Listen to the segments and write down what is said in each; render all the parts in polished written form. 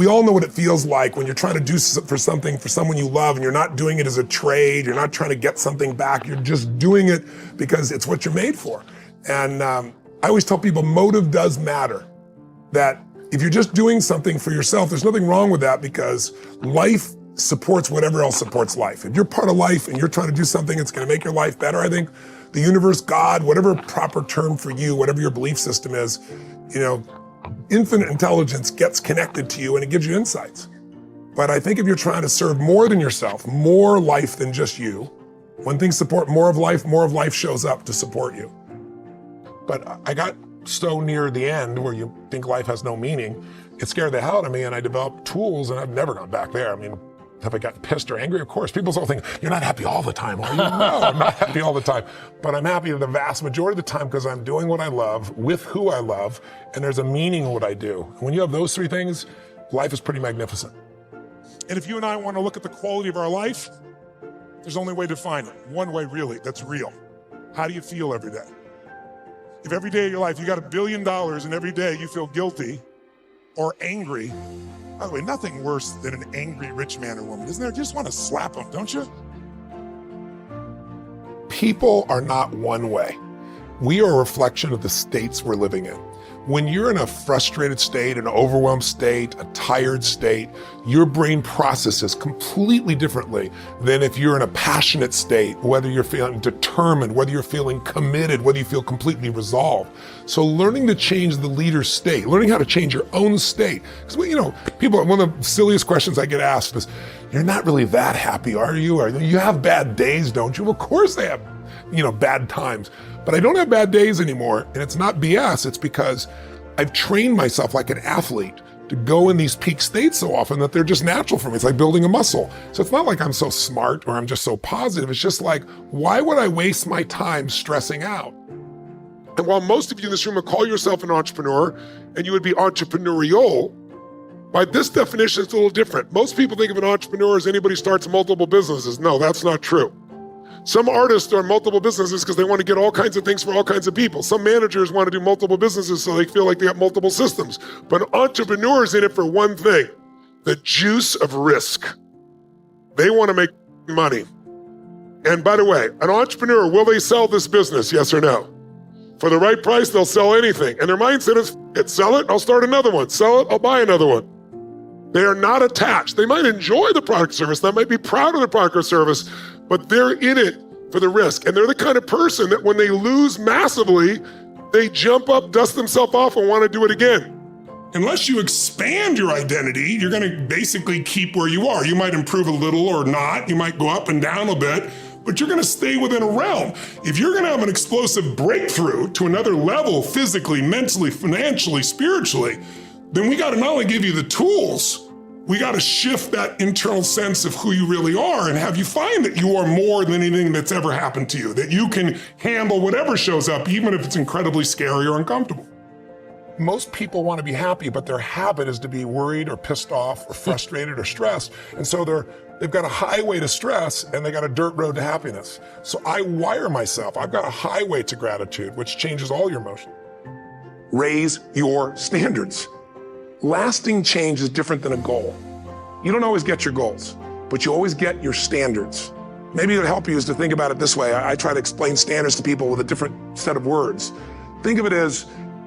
We all know what it feels like when you're trying to do for something for someone you love and you're not doing it as a trade, you're not trying to get something back, you're just doing it because it's what you're made for. And I always tell people motive does matter. That if you're just doing something for yourself, there's nothing wrong with that because life supports whatever else supports life. If you're part of life and you're trying to do something that's gonna make your life better, I think the universe, God, whatever proper term for you, whatever your belief system is, infinite intelligence gets connected to you and it gives you insights. But I think if you're trying to serve more than yourself, more life than just you, when things support more of life shows up to support you. But I got so near the end where you think life has no meaning, it scared the hell out of me and I developed tools and I've never gone back there. I mean, have I gotten pissed or angry? Of course. People still think, you're not happy all the time, are you? No, I'm not happy all the time. But I'm happy the vast majority of the time because I'm doing what I love, with who I love, and there's a meaning in what I do. When you have those three things, life is pretty magnificent. And if you and I want to look at the quality of our life, there's only a way to define it. One way, really, that's real. How do you feel every day? If every day of your life you got $1 billion and every day you feel guilty or angry, by the way, nothing worse than an angry rich man or woman, isn't there? You just want to slap them, don't you? People are not one way. We are a reflection of the states we're living in. When you're in a frustrated state, an overwhelmed state, a tired state, your brain processes completely differently than if you're in a passionate state, whether you're feeling determined, whether you're feeling committed, whether you feel completely resolved. So learning to change the leader's state, learning how to change your own state. Because, people, one of the silliest questions I get asked is, you're not really that happy, are you? Or you have bad days, don't you? Well, of course I have, bad times. But I don't have bad days anymore, and it's not BS, it's because I've trained myself like an athlete to go in these peak states so often that they're just natural for me. It's like building a muscle. So it's not like I'm so smart or I'm just so positive. It's just like, why would I waste my time stressing out? And while most of you in this room would call yourself an entrepreneur and you would be entrepreneurial, by this definition, it's a little different. Most people think of an entrepreneur as anybody who starts multiple businesses. No, that's not true. Some artists are multiple businesses because they want to get all kinds of things for all kinds of people. Some managers want to do multiple businesses so they feel like they got multiple systems. But an entrepreneur is in it for one thing, the juice of risk. They want to make money. And by the way, an entrepreneur, will they sell this business? Yes or no? For the right price, they'll sell anything. And their mindset is, sell it, I'll start another one. Sell it, I'll buy another one. They are not attached. They might enjoy the product or service. They might be proud of the product or service, but they're in it for the risk. And they're the kind of person that when they lose massively, they jump up, dust themselves off, and want to do it again. Unless you expand your identity, you're going to basically keep where you are. You might improve a little or not. You might go up and down a bit, but you're going to stay within a realm. If you're going to have an explosive breakthrough to another level, physically, mentally, financially, spiritually, then we got to not only give you the tools, we got to shift that internal sense of who you really are and have you find that you are more than anything that's ever happened to you, that you can handle whatever shows up, even if it's incredibly scary or uncomfortable. Most people want to be happy, but their habit is to be worried or pissed off or frustrated or stressed. And so they've got a highway to stress and they got a dirt road to happiness. So I wire myself. I've got a highway to gratitude, which changes all your emotion. Raise your standards. Lasting change is different than a goal. You don't always get your goals, but you always get your standards. Maybe it would help you is to think about it this way. I try to explain standards to people with a different set of words. Think of it as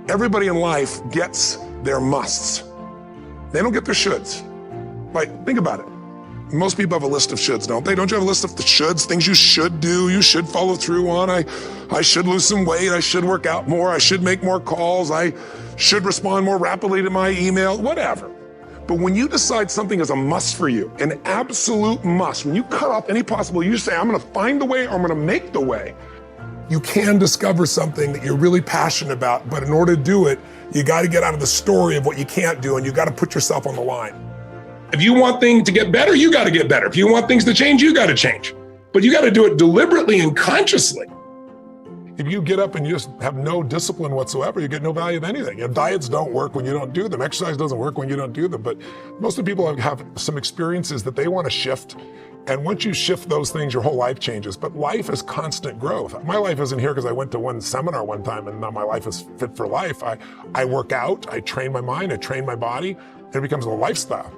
everybody in life gets their musts. They don't get their shoulds. Like, think about it. Most people have a list of shoulds, don't they? Don't you have a list of the shoulds, things you should do, you should follow through on? I should lose some weight, I should work out more, I should make more calls, I should respond more rapidly to my email, whatever. But when you decide something is a must for you, an absolute must, when you cut off any possible, you say, I'm gonna find the way or I'm gonna make the way, you can discover something that you're really passionate about, but in order to do it, you gotta get out of the story of what you can't do and you gotta put yourself on the line. If you want things to get better, you gotta get better. If you want things to change, you gotta change. But you gotta do it deliberately and consciously. If you get up and you just have no discipline whatsoever, you get no value of anything. Diets don't work when you don't do them. Exercise doesn't work when you don't do them. But most of the people have some experiences that they want to shift. And once you shift those things, your whole life changes. But life is constant growth. My life isn't here because I went to one seminar one time and now my life is fit for life. I work out, I train my mind, I train my body, and it becomes a lifestyle.